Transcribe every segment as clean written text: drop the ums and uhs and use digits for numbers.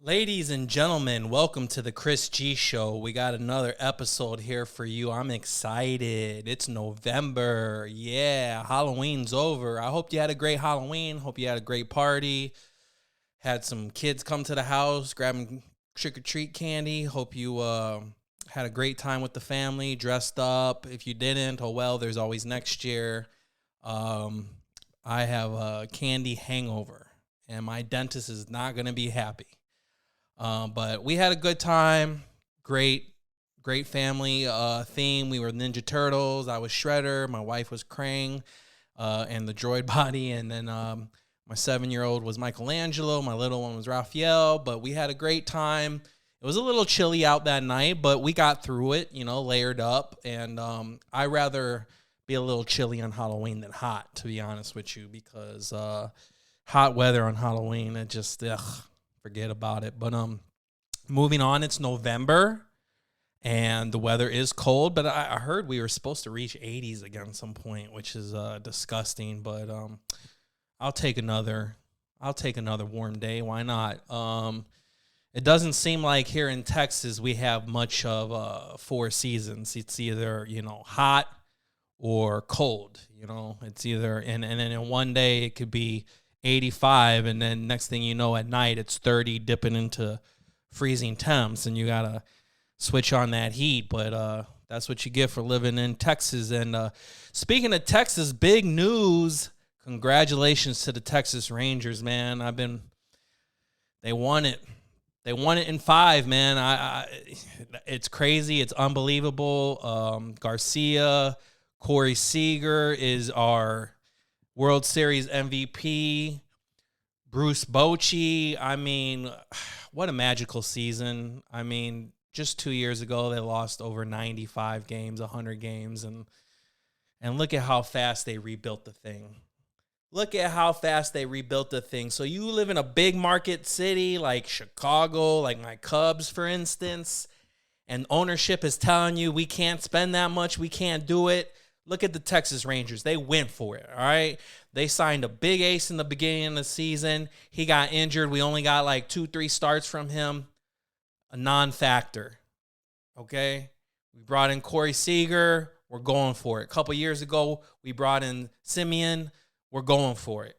Ladies and gentlemen, welcome to the Chris G Show. We got another episode here for you. I'm excited. It's November. Yeah, Halloween's over. I hope you had a great Halloween. Hope you had a great party. Had some kids come to the house, grabbing trick-or-treat candy. Hope you had a great time with the family, dressed up. If you didn't, oh well, there's always next year. I have a candy hangover, and my dentist is not going to be happy. But we had a good time. Great family theme. We were Ninja Turtles. I was Shredder. My wife was Krang and the droid body. And then my 7-year-old was Michelangelo. My little one was Raphael. But we had a great time. It was a little chilly out that night, but we got through it, layered up. And I'd rather be a little chilly on Halloween than hot, to be honest with you, because hot weather on Halloween, it just, forget about it. But moving on, it's November, and the weather is cold. But I heard we were supposed to reach 80s again at some point, which is disgusting. But I'll take another warm day. Why not? It doesn't seem like here in Texas we have much of 4 seasons. It's either hot or cold. It's either and then in one day it could be 85, and then next thing you know, at night it's 30, dipping into freezing temps, and you gotta switch on that heat. But that's what you get for living in Texas. And speaking of Texas, big news! Congratulations to the Texas Rangers, man. They won it. They won it in 5, man. It's crazy. It's unbelievable. Garcia, Corey Seager is our World Series MVP. Bruce Bochy, what a magical season. Just 2 years ago, they lost over 95 games, 100 games, and look at how fast they rebuilt the thing. So you live in a big market city like Chicago, like my Cubs, for instance, and ownership is telling you we can't spend that much, we can't do it. Look at the Texas Rangers. They went for it, all right? They signed a big ace in the beginning of the season. He got injured. We only got like 2-3 starts from him. A non-factor, okay? We brought in Corey Seager. We're going for it. A couple years ago, we brought in Simeon. We're going for it.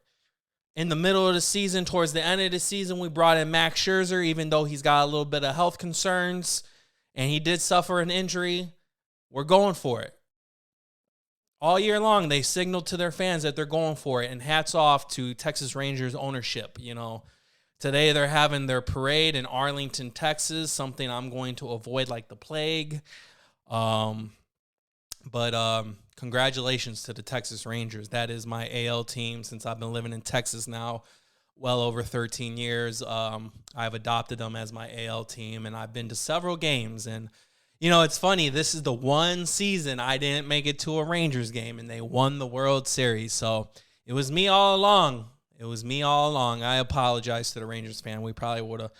In the middle of the season, towards the end of the season, we brought in Max Scherzer, even though he's got a little bit of health concerns, and he did suffer an injury. We're going for it. All year long, they signaled to their fans that they're going for it, and hats off to Texas Rangers ownership. Today they're having their parade in Arlington, Texas, something I'm going to avoid like the plague. But congratulations to the Texas Rangers. That is my AL team since I've been living in Texas now well over 13 years. I've adopted them as my AL team, and I've been to several games. And it's funny. This is the one season I didn't make it to a Rangers game, and they won the World Series. So it was me all along. I apologize to the Rangers fan. We probably would have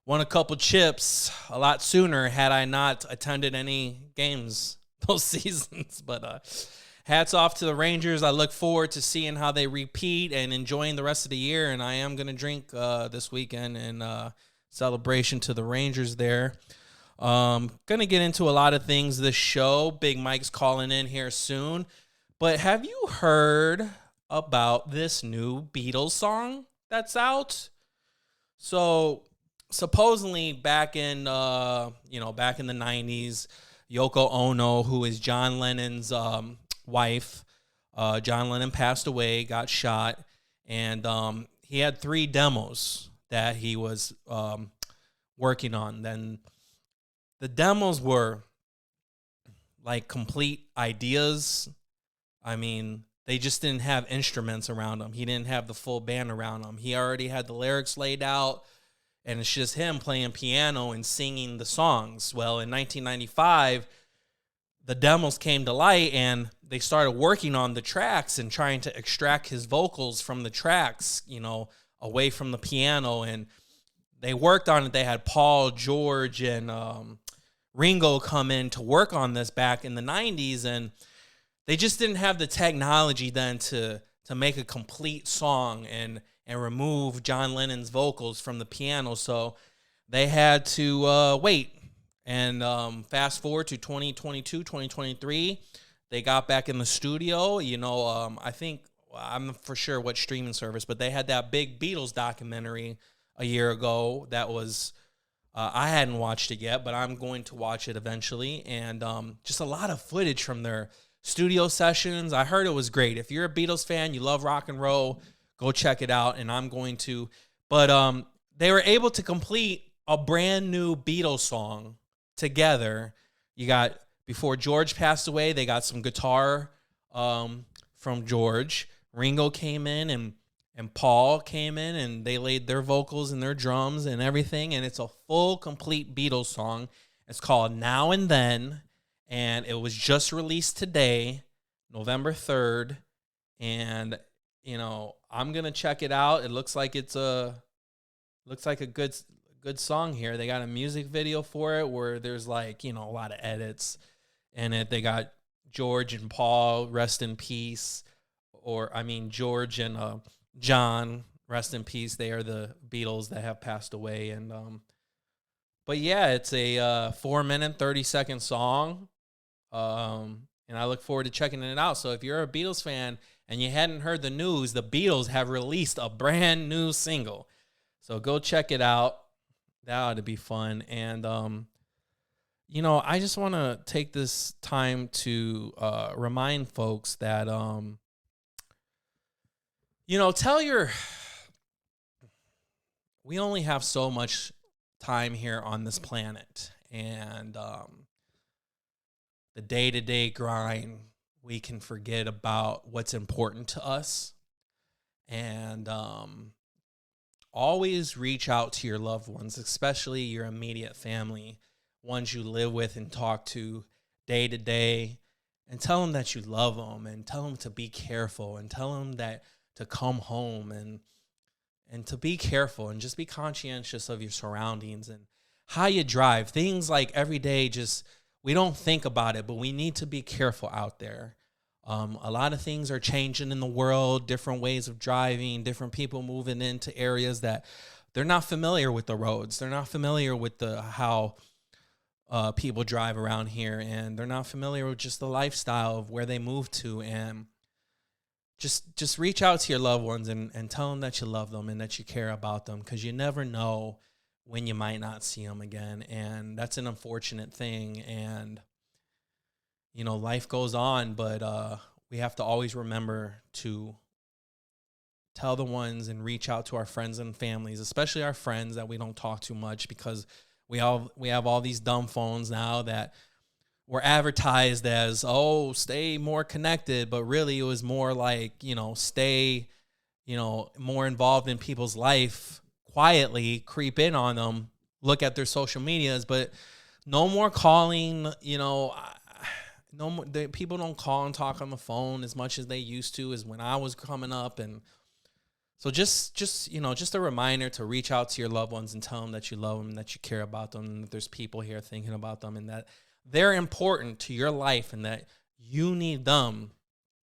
won a couple chips a lot sooner had I not attended any games those seasons. But hats off to the Rangers. I look forward to seeing how they repeat and enjoying the rest of the year. And I am going to drink this weekend in celebration to the Rangers there. Gonna get into a lot of things this show. Big Mike's calling in here soon. But have you heard about this new Beatles song that's out? So supposedly back in the 90s, Yoko Ono, who is John Lennon's wife, John Lennon passed away, got shot, and he had 3 demos that he was working on. Then the demos were like complete ideas. They just didn't have instruments around him. He didn't have the full band around him. He already had the lyrics laid out, and it's just him playing piano and singing the songs. Well, in 1995, the demos came to light, and they started working on the tracks and trying to extract his vocals from the tracks, away from the piano. And they worked on it. They had Paul, George, and Ringo come in to work on this back in the 90s, and they just didn't have the technology then to make a complete song and remove John Lennon's vocals from the piano. So they had to wait. And fast forward to 2022, 2023, they got back in the studio. I think, I'm not for sure what streaming service, but they had that big Beatles documentary a year ago that was, I hadn't watched it yet, but I'm going to watch it eventually. And just a lot of footage from their studio sessions. I heard it was great. If you're a Beatles fan, you love rock and roll, go check it out. And I'm going to. But they were able to complete a brand new Beatles song together. You got, before George passed away, they got some guitar from George. Ringo came in and Paul came in, and they laid their vocals and their drums and everything, and it's a full, complete Beatles song. It's called Now and Then, and it was just released today, November 3rd, and, I'm going to check it out. It looks like a good song here. They got a music video for it where there's a lot of edits in it. They got George and Paul, rest in peace, George and John, rest in peace. They are the Beatles that have passed away. And but yeah, it's a 4-minute, 30-second song. And I look forward to checking it out. So if you're a Beatles fan and you hadn't heard the news, the Beatles have released a brand new single. So go check it out. That ought to be fun. And I just want to take this time to remind folks that we only have so much time here on this planet, and the day-to-day grind, we can forget about what's important to us, and always reach out to your loved ones, especially your immediate family, ones you live with and talk to day to day, and tell them that you love them, and tell them to be careful, and tell them that to come home, and to be careful, and just be conscientious of your surroundings and how you drive. Things like every day, just, we don't think about it, but we need to be careful out there. A lot of things are changing in the world, different ways of driving, different people moving into areas that they're not familiar with the roads. They're not familiar with how people drive around here, and they're not familiar with just the lifestyle of where they move to. And just reach out to your loved ones and tell them that you love them and that you care about them, because you never know when you might not see them again. And that's an unfortunate thing. And, life goes on, but we have to always remember to tell the ones and reach out to our friends and families, especially our friends that we don't talk too much, because we have all these dumb phones now that were advertised as, oh, stay more connected, but really it was more like, stay, more involved in people's life, quietly creep in on them, look at their social medias, but no more calling. No more, people don't call and talk on the phone as much as they used to, as when I was coming up. And so just a reminder to reach out to your loved ones and tell them that you love them, and that you care about them, and that there's people here thinking about them, and that they're important to your life, and that you need them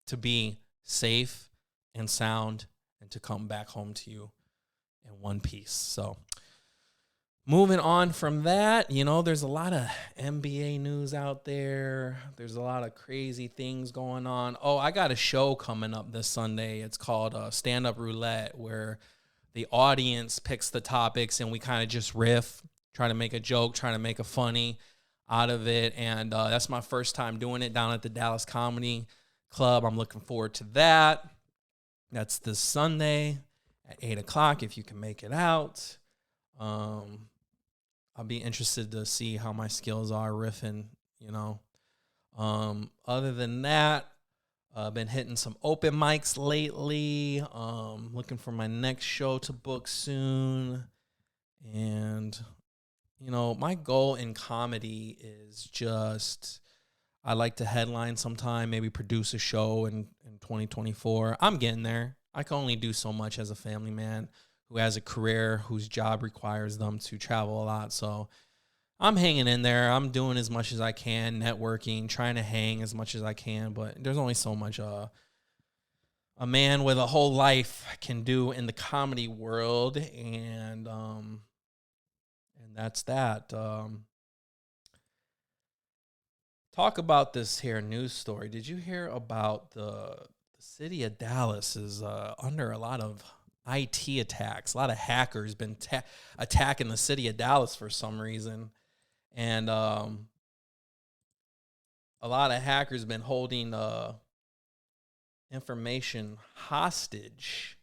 to be safe and sound and to come back home to you in one piece. So moving on from that, there's a lot of NBA news out there. There's a lot of crazy things going on. Oh, I got a show coming up this Sunday. It's called Stand Up Roulette, where the audience picks the topics and we kind of just riff, try to make a joke, try to make a funny out of it. And that's my first time doing it down at the Dallas Comedy Club. I'm looking forward to that. That's this Sunday at 8 o'clock if you can make it out. I'll be interested to see how my skills are riffing, Other than that, I've been hitting some open mics lately. Looking for my next show to book soon. And, my goal in comedy is just, I like to headline sometime, maybe produce a show in 2024. I'm getting there. I can only do so much as a family man who has a career whose job requires them to travel a lot. So I'm hanging in there. I'm doing as much as I can, networking, trying to hang as much as I can. But there's only so much a man with a whole life can do in the comedy world. And that's that. Talk about this here news story. Did you hear about the city of Dallas is under a lot of IT attacks? A lot of hackers been attacking the city of Dallas for some reason, and a lot of hackers been holding information hostage.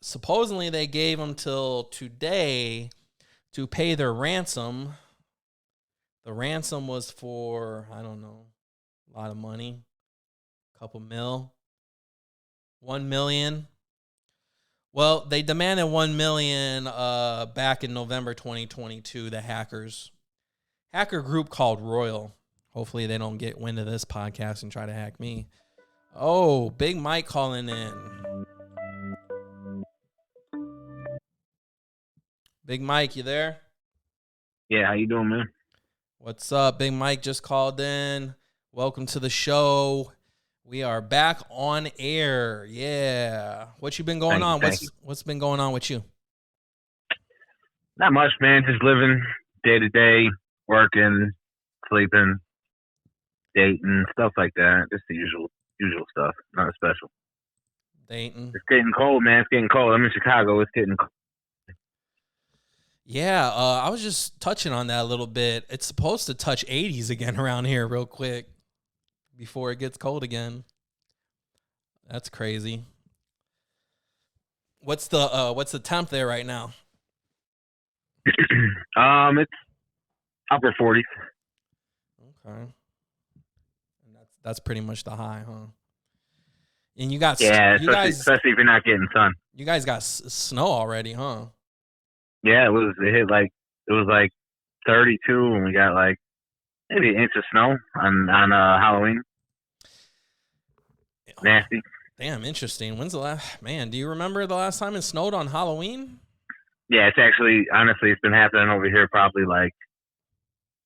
Supposedly they gave them till today to pay their ransom. The ransom was for, I don't know, a lot of money, a couple mil, 1 million. Well, they demanded 1 million back in November 2022, the hackers. Hacker group called Royal. Hopefully they don't get wind of this podcast and try to hack me. Oh, Big Mike calling in. Big Mike, you there? Yeah, how you doing, man? What's up? Big Mike just called in. Welcome to the show. We are back on air. Yeah. What you been going on? What's been going on with you? Not much, man. Just living day to day, working, sleeping, dating, stuff like that. Just the usual stuff. Nothing special. Dating. It's getting cold, man. It's getting cold. I'm in Chicago. It's getting cold. Yeah, I was just touching on that a little bit. It's supposed to touch 80s again around here real quick before it gets cold again. That's crazy. What's the temp there right now? It's upper 40s. Okay. And that's pretty much the high, huh? And you got especially if you're not getting sun. You guys got snow already, huh? Yeah, it was 32, and we got like maybe an inch of snow on Halloween. Nasty. Damn, interesting. When's the last, man, do you remember the last time it snowed on Halloween? Yeah, it's actually, honestly, it's been happening over here probably like,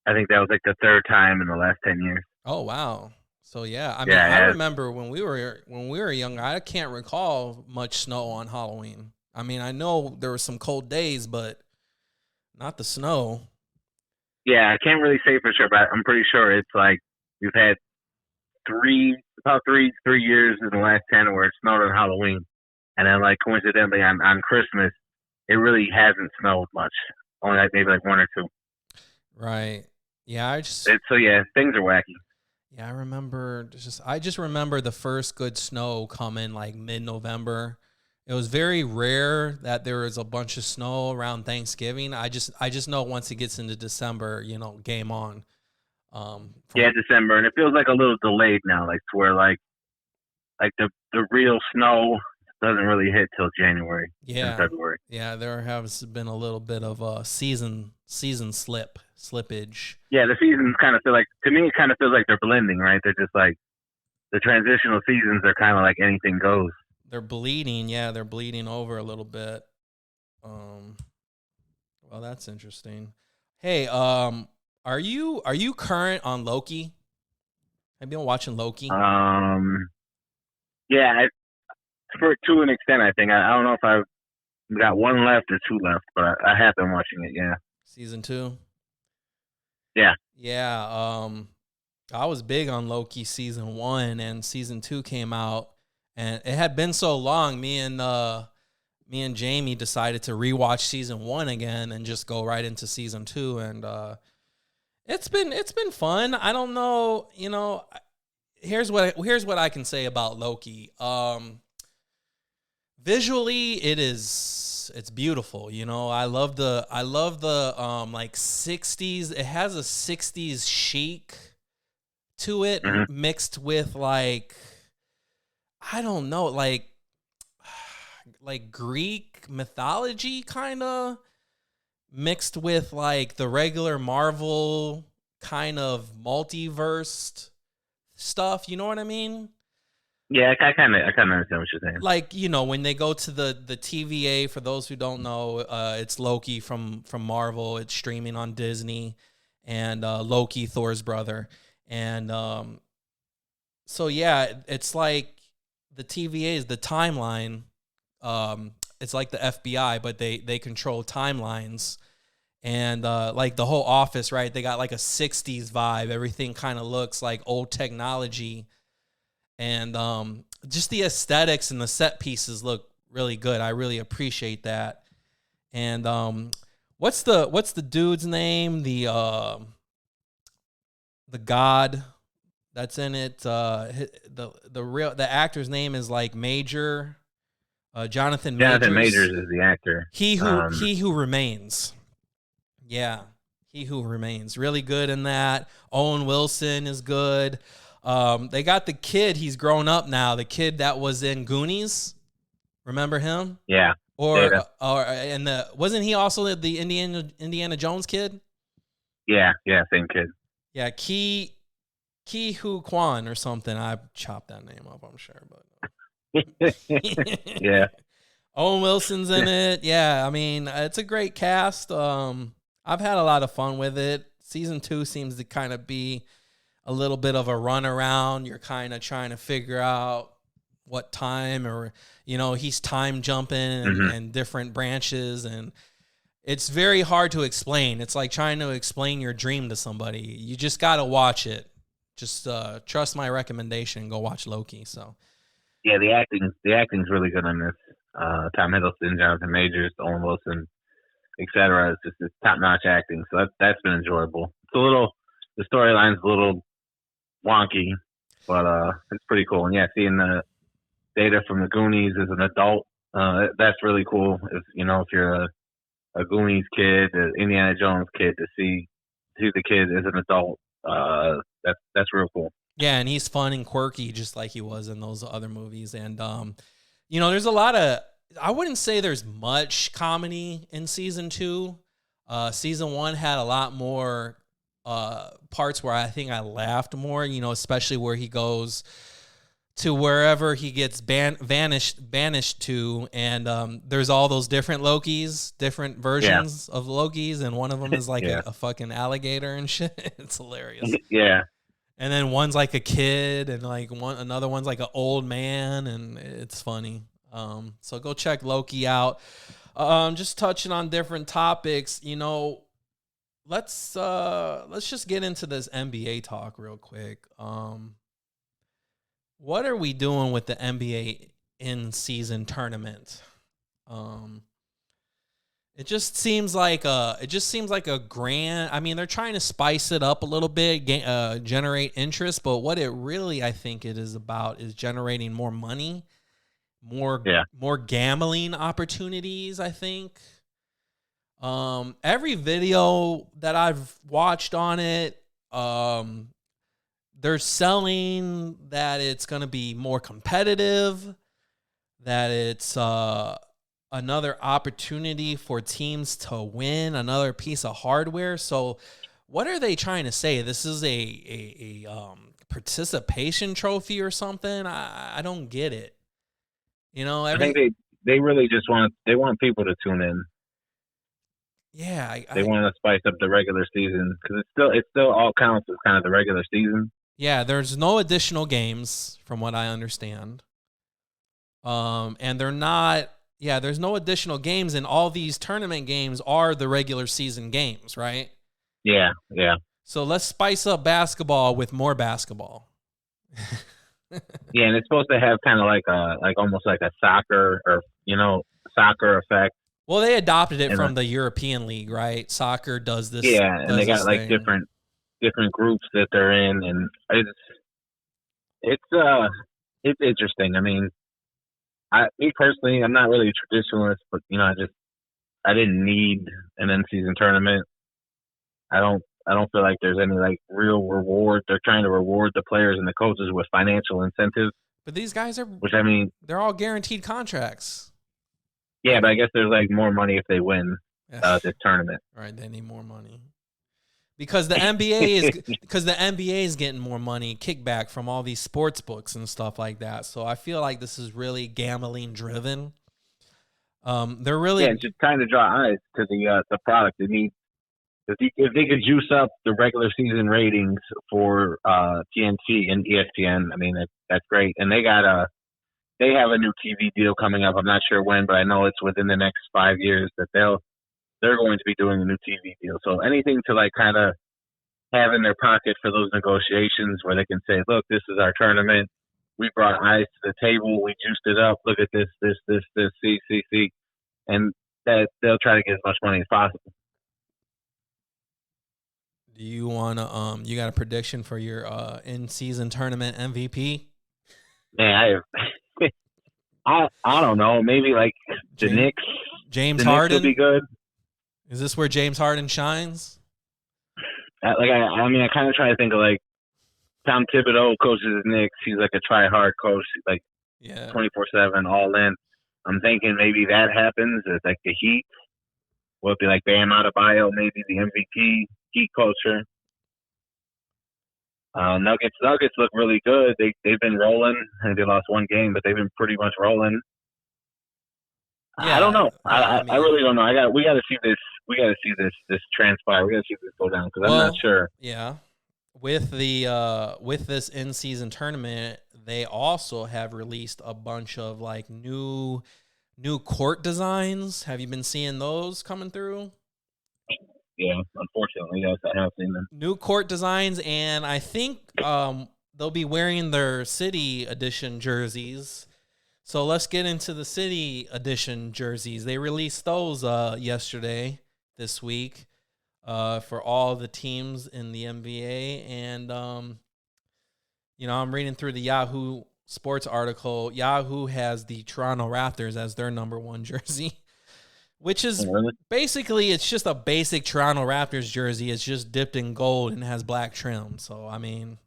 I think that was like the third time in the last 10 years. Oh, wow. So, yeah, I mean, I remember when we were young, I can't recall much snow on Halloween. I mean, I know there were some cold days, but not the snow. Yeah, I can't really say for sure, but I'm pretty sure it's like we've had about three years in the last 10 where it snowed on Halloween. And then, like, coincidentally, on Christmas, it really hasn't snowed much. Only like maybe like one or two. Right. Yeah, things are wacky. Yeah, I just remember the first good snow coming like mid-November. It was very rare that there was a bunch of snow around Thanksgiving. I just know once it gets into December, game on. December, and it feels like a little delayed now, like to where like the real snow doesn't really hit till January. Yeah, February. Yeah, there has been a little bit of a season slippage. Yeah, the seasons kind of feel like, to me, it kind of feels like they're blending, right? They're just like the transitional seasons are kind of like anything goes. They're bleeding, yeah. They're bleeding over a little bit. Well, that's interesting. Hey, are you current on Loki? Have you been watching Loki? Yeah, to an extent, I think. I don't know if I've got one left or two left, but I have been watching it. Yeah. Season 2. Yeah. Yeah. I was big on Loki season 1, and season 2 came out. And it had been so long, me and Jamie decided to rewatch season 1 again and just go right into season 2. And it's been fun. I don't know, here's what I can say about Loki. Visually, it's beautiful. I love the like 60s. It has a 60s chic to it, mixed with like, I don't know, like Greek mythology kind of mixed with like the regular Marvel kind of multiverse stuff. You know what I mean? Yeah, I kind of understand what you're saying. Like, when they go to the TVA, for those who don't know, it's Loki from Marvel. It's streaming on Disney, and Loki, Thor's brother. And so, yeah, it's like the TVA is the timeline. it's like the FBI, but they control timelines. And like the whole office, right? They got like a 60s vibe. Everything kind of looks like old technology. And just the aesthetics and the set pieces look really good. I really appreciate that. And what's the dude's name? The god that's in it. The actor's name is like Major. Jonathan Majors is the actor. He who remains. Yeah, He Who Remains. Really good in that. Owen Wilson is good. They got the kid. He's grown up now. The kid that was in Goonies. Remember him? Yeah. Wasn't he also the Indiana Jones kid? Yeah, same kid. Yeah, Ki Hu Kwan or something. I chopped that name up, I'm sure, but yeah. Owen Wilson's in it. Yeah, I mean, it's a great cast. I've had a lot of fun with it. Season 2 seems to kind of be a little bit of a runaround. You're kind of trying to figure out what time, or, he's time jumping and different branches. And it's very hard to explain. It's like trying to explain your dream to somebody. You just got to watch it. Just trust my recommendation and go watch Loki. So, yeah, the acting's really good on this. Tom Hiddleston, Jonathan Majors, Owen Wilson, etc. It's top-notch acting. So that's been enjoyable. The storyline's a little wonky, but it's pretty cool. And yeah, seeing the data from the Goonies as an adult, that's really cool. If you're a Goonies kid, an Indiana Jones kid, to see the kid as an adult, that's real cool. Yeah, and he's fun and quirky, just like he was in those other movies. And there's a lot of, I wouldn't say there's much comedy in season 2. Season 1 had a lot more parts where I think I laughed more, especially where he goes to wherever he gets banished to, and there's all those different Lokis, different versions of Lokis, and one of them is like a fucking alligator and shit. It's hilarious. Yeah. And then one's like a kid, and like another one's like an old man, and it's funny. So go check Loki out. Just touching on different topics, let's just get into this NBA talk real quick. What are we doing with the NBA in-season tournament? It just seems like a grand. I mean, they're trying to spice it up a little bit, generate interest. But what it really, I think, it is about is generating more money, more gambling opportunities. I think. Every video that I've watched on it, they're selling that it's going to be more competitive, that it's another opportunity for teams to win, another piece of hardware. So what are they trying to say? This is a participation trophy or something? I don't get it. I think they really just want people to tune in. Yeah. They want to spice up the regular season because it still all counts as kind of the regular season. Yeah, there's no additional games from what I understand. And they're not, there's no additional games, and all these tournament games are the regular season games, right? Yeah. So let's spice up basketball with more basketball. Yeah, and it's supposed to have kind of like almost like a soccer or soccer effect. Well, they adopted it from the European League, right? Soccer does this. Yeah, and they got like different groups that they're in, and it's interesting. I mean, me personally, I'm not really a traditionalist, but I didn't need an end-season tournament. I don't feel like there's any like real reward. They're trying to reward the players and the coaches with financial incentives. But these guys they're all guaranteed contracts. Yeah, but I guess there's like more money if they win this tournament. Right, they need more money. Because the NBA is getting more money kickback from all these sports books and stuff like that. So I feel like this is really gambling driven. They're really just trying to draw eyes to the product. They need if they could juice up the regular season ratings for TNT and ESPN. I mean that's great. And they got they have a new TV deal coming up. I'm not sure when, but I know it's within the next 5 years that they're going to be doing a new TV deal. So anything to like kind of have in their pocket for those negotiations where they can say, look, this is our tournament. We brought ice to the table. We juiced it up. Look at this, see. And that they'll try to get as much money as possible. Do you want to, you got a prediction for your in-season tournament MVP? Man, I don't know. Maybe like the Knicks. James the Harden Knicks will be good. Is this where James Harden shines? I kind of try to think of like Tom Thibodeau coaches the Knicks. He's like a try-hard coach, like 24/7, all in. I'm thinking maybe that happens. It's like the Heat. Will it be like Bam Adebayo, maybe the MVP, Heat culture? Nuggets look really good. They've been rolling. And they lost one game, but they've been pretty much rolling. Yeah, I don't know. I really don't know. We got to see this. We got to see this transpire. We got to see this go down because I'm not sure. Yeah, with this in-season tournament, they also have released a bunch of like new court designs. Have you been seeing those coming through? Yeah, unfortunately, yes, I have seen them. New court designs, and I think they'll be wearing their City Edition jerseys. So let's get into the City Edition jerseys. They released those this week, for all the teams in the NBA. And, I'm reading through the Yahoo Sports article. Yahoo has the Toronto Raptors as their number one jersey, which is basically, it's just a basic Toronto Raptors jersey. It's just dipped in gold and has black trim. So, I mean,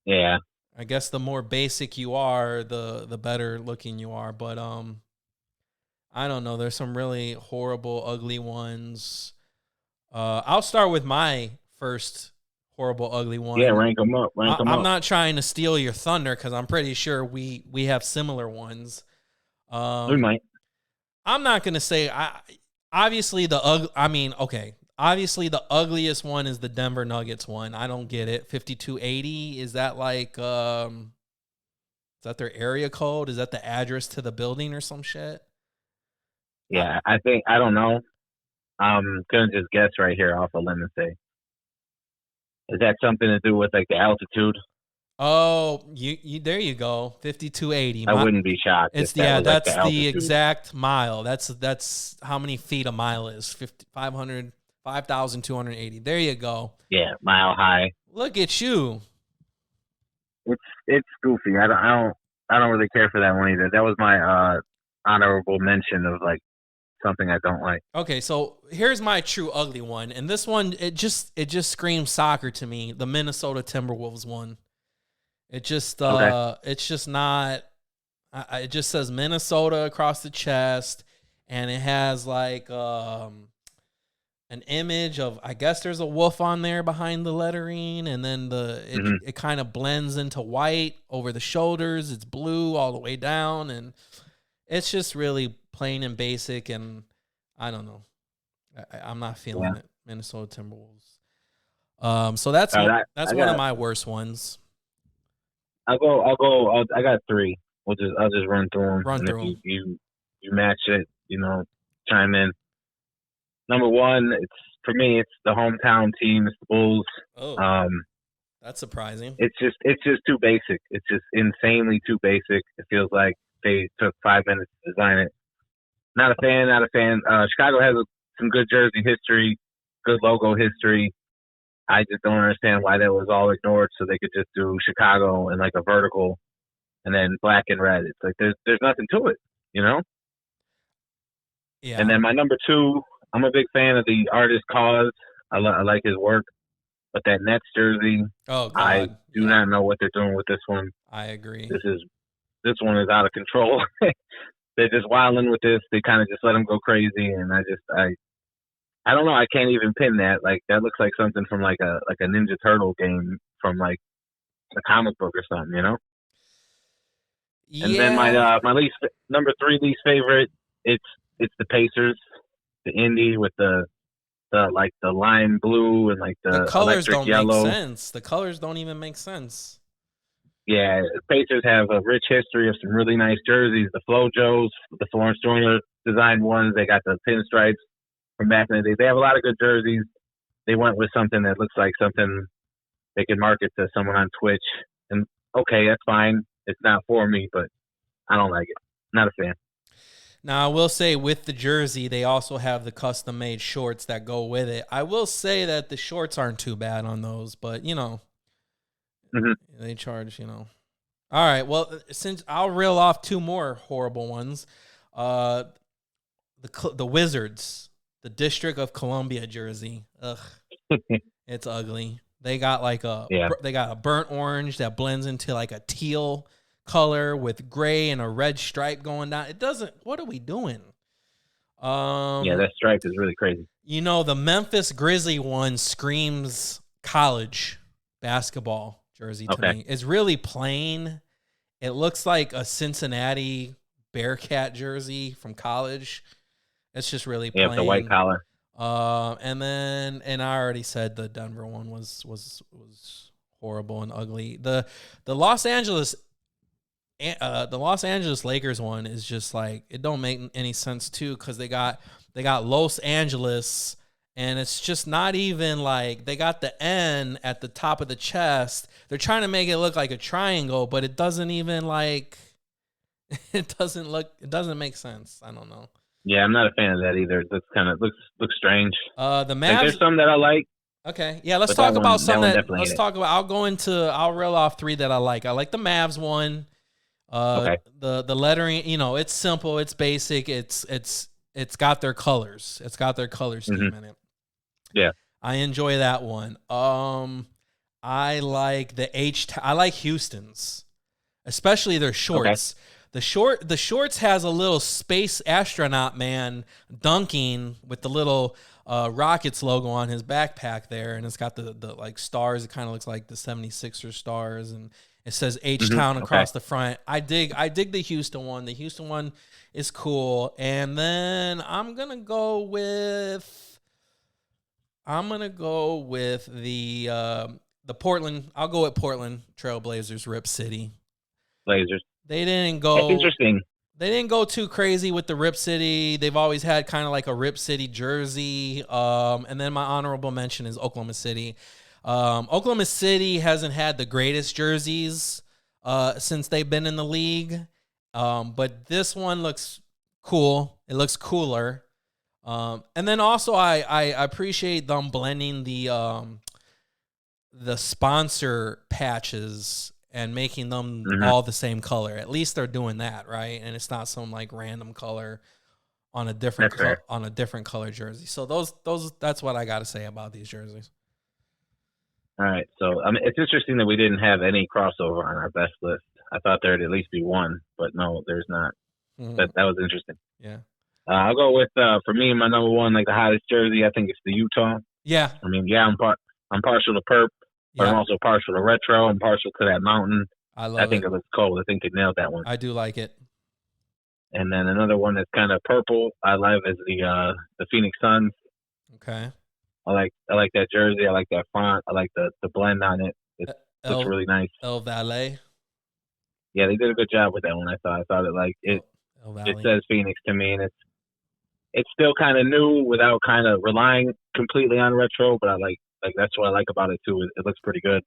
yeah. I guess the more basic you are, the better looking you are. But I don't know. There's some really horrible, ugly ones. I'll start with my first horrible, ugly one. Yeah, rank them up. I'm not trying to steal your thunder because I'm pretty sure we have similar ones. We might. I'm not gonna say. Obviously the ugliest one is the Denver Nuggets one. I don't get it. 5280, is that like is that their area code? Is that the address to the building or some shit? Yeah, I don't know. I'm gonna just guess right here off a limb and say, is that something to do with like the altitude? Oh, you there you go. 5280. I wouldn't be shocked. That's the exact mile. That's how many feet a mile is. 5,280. There you go. Yeah, mile high. Look at you. It's goofy. I don't really care for that one either. That was my honorable mention of like something I don't like. Okay, so here's my true ugly one, and this one it just screams soccer to me. The Minnesota Timberwolves one. It just it's just not. It just says Minnesota across the chest, and it has like an image of, I guess there's a wolf on there behind the lettering, and then it kind of blends into white over the shoulders. It's blue all the way down, and it's just really plain and basic, and I don't know. I'm not feeling it. Minnesota Timberwolves. So that's one of my worst ones. I got three. I'll just run through them. If you match it, chime in. Number one, for me, it's the hometown team. It's the Bulls. Oh, that's surprising. It's just too basic. It's just insanely too basic. It feels like they took 5 minutes to design it. Not a fan. Chicago has some good jersey history, good logo history. I just don't understand why that was all ignored, so they could just do Chicago and like a vertical, and then black and red. It's like there's nothing to it, Yeah. And then my number two, I'm a big fan of the artist Cause. I like his work, but that Nets jersey, I do not know what they're doing with this one. I agree. This one is out of control. They're just wilding with this. They kind of just let them go crazy, and I don't know. I can't even pin that. Like that looks like something from like a Ninja Turtle game from like a comic book or something, Yeah. And then my number three least favorite, it's the Pacers, the Indy with the lime blue and like the colors electric don't yellow. make sense. The colors don't even make sense. Yeah, Pacers have a rich history of some really nice jerseys. The Flojos, the Florence Joyner designed ones. They got the pinstripes from back in the day. They have a lot of good jerseys. They went with something that looks like something they could market to someone on Twitch. And okay, that's fine. It's not for me, but I don't like it. Not a fan. Now, I will say with the jersey, they also have the custom-made shorts that go with it. I will say that the shorts aren't too bad on those, but, they charge, All right, well, since I'll reel off two more horrible ones. The Wizards, the District of Columbia jersey. Ugh, it's ugly. They got they got a burnt orange that blends into like a teal color with gray and a red stripe going down. It doesn't. What are we doing? That stripe is really crazy. The Memphis Grizzly one screams college basketball jersey to me. It's really plain. It looks like a Cincinnati Bearcat jersey from college. It's just really plain. Yeah, the white collar. And I already said the Denver one was horrible and ugly. The Los Angeles Lakers one is just like, it don't make any sense too, because they got Los Angeles, and it's just not even like, they got the N at the top of the chest. They're trying to make it look like a triangle, but it doesn't even like it doesn't make sense. I don't know. Yeah, I'm not a fan of that either. That's kind of looks strange. The Mavs. Like, there's some that I like. Okay, yeah, let's talk about some that. Let's talk about. I'll reel off three that I like. I like the Mavs one. The lettering, it's simple, it's basic, it's got their colors. It's got their color scheme in it. Yeah, I enjoy that one. I like I like Houston's, especially their shorts. Okay. The shorts has a little space astronaut man dunking with the little Rockets logo on his backpack there, and it's got the like stars. It kind of looks like the 76ers stars, and it says H-Town across the front. I dig the Houston one. The Houston one is cool. And then I'm gonna go with the Portland. I'll go with Portland Trailblazers, Rip City. Blazers. They didn't go. That's interesting. They didn't go too crazy with the Rip City. They've always had kind of like a Rip City jersey. And then my honorable mention is Oklahoma City. Oklahoma City hasn't had the greatest jerseys since they've been in the league. But this one looks cool. It looks cooler. And then also I appreciate them blending the sponsor patches and making them all the same color. At least they're doing that, right? And it's not some like random color on a different color jersey. So that's what I got to say about these jerseys. All right. So it's interesting that we didn't have any crossover on our best list. I thought there'd at least be one, but no, there's not. That was interesting. Yeah. I'll go with for me, my number one, like the hottest jersey. I think it's the Utah. Yeah. I mean, I'm partial to Perp. But I'm also partial to retro. I'm partial to that mountain. I think it looks cool. I think they nailed that one. I do like it. And then another one that's kind of purple I love is the Phoenix Suns. Okay. I like that jersey. I like that font. I like the blend on it. It looks really nice. El Valle. Yeah, they did a good job with that one. I thought it like it. It says Phoenix to me, and it's still kind of new without kind of relying completely on retro. But I like that's what I like about it too. It looks pretty good.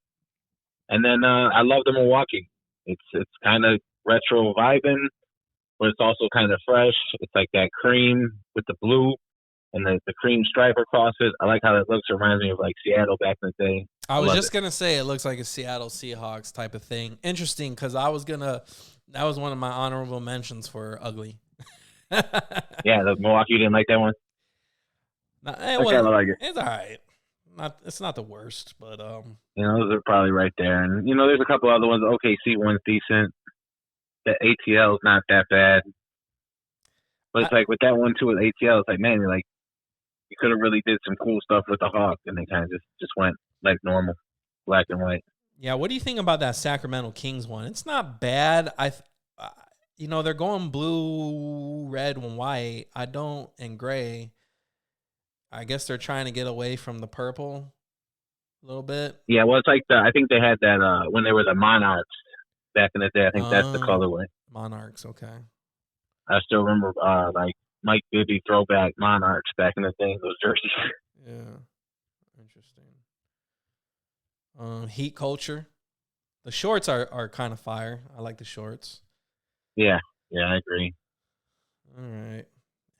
And then I love the Milwaukee. It's kind of retro vibing, but it's also kind of fresh. It's like that cream with the blue and the cream stripe across it. I like how it looks. It reminds me of like Seattle back in the day. I was just gonna say it looks like a Seattle Seahawks type of thing. Interesting, because that was one of my honorable mentions for ugly. Yeah, the Milwaukee, you didn't like that one? I kind of like it. It's all right. It's not the worst, but those are probably right there. And there's a couple other ones. OKC one's decent. The ATL is not that bad. But it's like with that one too with ATL, it's like, man, you could have really did some cool stuff with the Hawks, and they kind of just went like normal, black and white. Yeah, what do you think about that Sacramento Kings one? It's not bad. They're going blue, red, and white. And gray. I guess they're trying to get away from the purple a little bit. Yeah, well, it's like I think they had that when they were the Monarchs. back in the day. I think that's the colorway. Monarchs, okay. I still remember like Mike Bibby throwback Monarchs back in the day, those jerseys. Yeah. Interesting. Heat culture. The shorts are kind of fire. I like the shorts. Yeah, I agree. All right.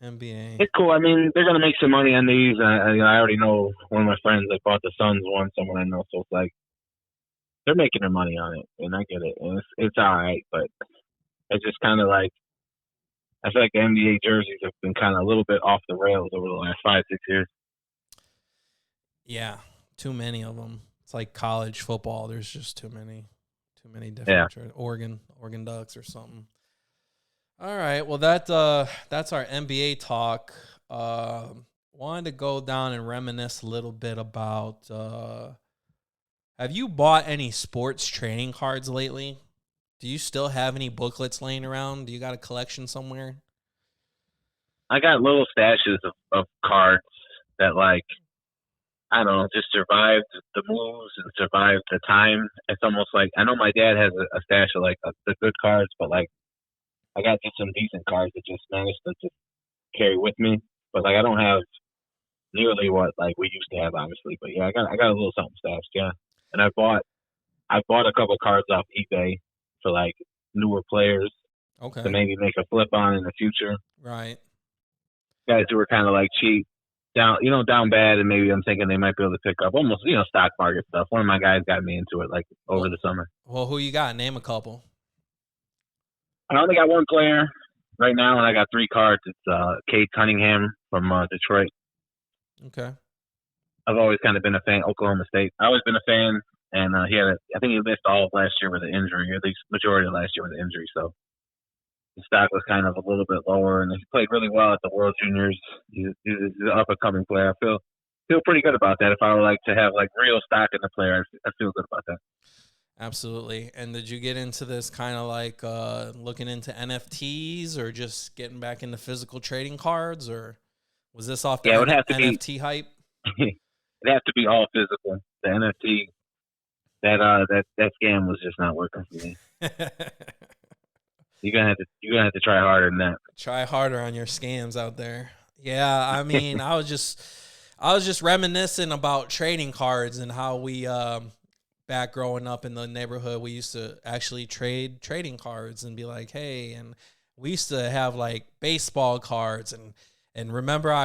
NBA. It's cool. I mean, they're gonna make some money on these. I already know one of my friends that bought the Suns one, someone I know, so it's like they're making their money on it, and I get it, and it's all right. But it's just kind of like I feel like the NBA jerseys have been kind of a little bit off the rails over the last 5-6 years. Yeah, too many of them. It's like college football. There's just too many different. Yeah. Oregon Ducks or something. All right. Well, that's our NBA talk. Wanted to go down and reminisce a little bit about. Have you bought any sports training cards lately? Do you still have any booklets laying around? Do you got a collection somewhere? I got little stashes of cards that, like, I don't know, just survived the moves and survived the time. It's almost like, I know my dad has a stash of, like, the good cards, but, like, I got just some decent cards that just managed to just carry with me. But, like, I don't have nearly what, like, we used to have, obviously. But, yeah, I got a little something stashed, yeah. And I bought a couple cards off eBay for, like, newer players to maybe make a flip on in the future. Right. Guys who were kind of, like, cheap. Down bad, and maybe I'm thinking they might be able to pick up almost, stock market stuff. One of my guys got me into it, like, over the summer. Well, who you got? Name a couple. I only got one player right now, and I got 3 cards. It's Cade Cunningham from Detroit. Okay. I've always kind of been a fan. Oklahoma State. I've always been a fan, and I think he missed all of last year with an injury, or at least majority of last year with an injury, so the stock was kind of a little bit lower, and he played really well at the World Juniors. He's an up-and-coming player. I feel pretty good about that. If I were like to have like real stock in the player, I feel good about that. Absolutely. And did you get into this kind of like looking into NFTs or just getting back into physical trading cards, or was this off the it would have to NFT hype? It'd have to be all physical. The NFT, that scam was just not working for me. You're gonna have to try harder than that. Try harder on your scams out there. Yeah, I mean, I was just reminiscing about trading cards and how we back growing up in the neighborhood, we used to actually trade trading cards and be like, hey, and we used to have like baseball cards and I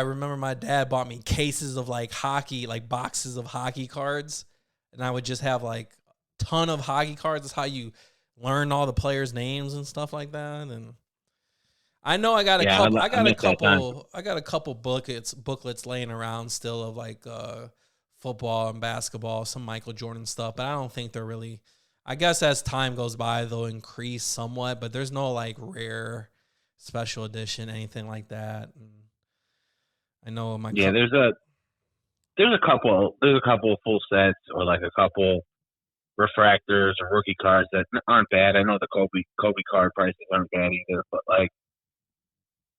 remember my dad bought me cases of like hockey, like boxes of hockey cards, and I would just have like a ton of hockey cards. That's how you learn all the players' names and stuff like that. And I know I got a couple. I got a couple booklets laying around still of like football and basketball, some Michael Jordan stuff. But I don't think they're really. I guess as time goes by, they'll increase somewhat. But there's no like rare special edition, anything like that. And I know there's a couple full sets or like a couple refractors or rookie cards that aren't bad. I know the Kobe card prices aren't bad either, but like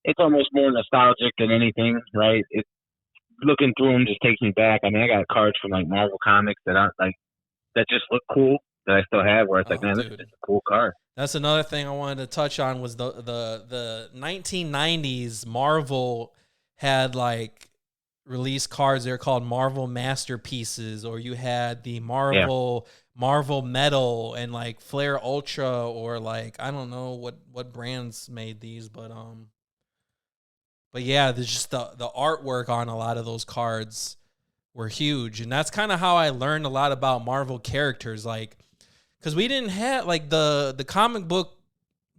it's almost more nostalgic than anything, right? It's looking through them just takes me back. I mean, I got cards from like Marvel Comics that aren't like that just look cool that I still have. Where it's like, man, this is a cool card. That's another thing I wanted to touch on was the 1990s Marvel had like release cards. They're called Marvel Masterpieces, or you had the Marvel Metal and like Flare Ultra, or like I don't know what brands made these, but yeah, there's just the artwork on a lot of those cards were huge, and that's kind of how I learned a lot about Marvel characters, like because we didn't have like the comic book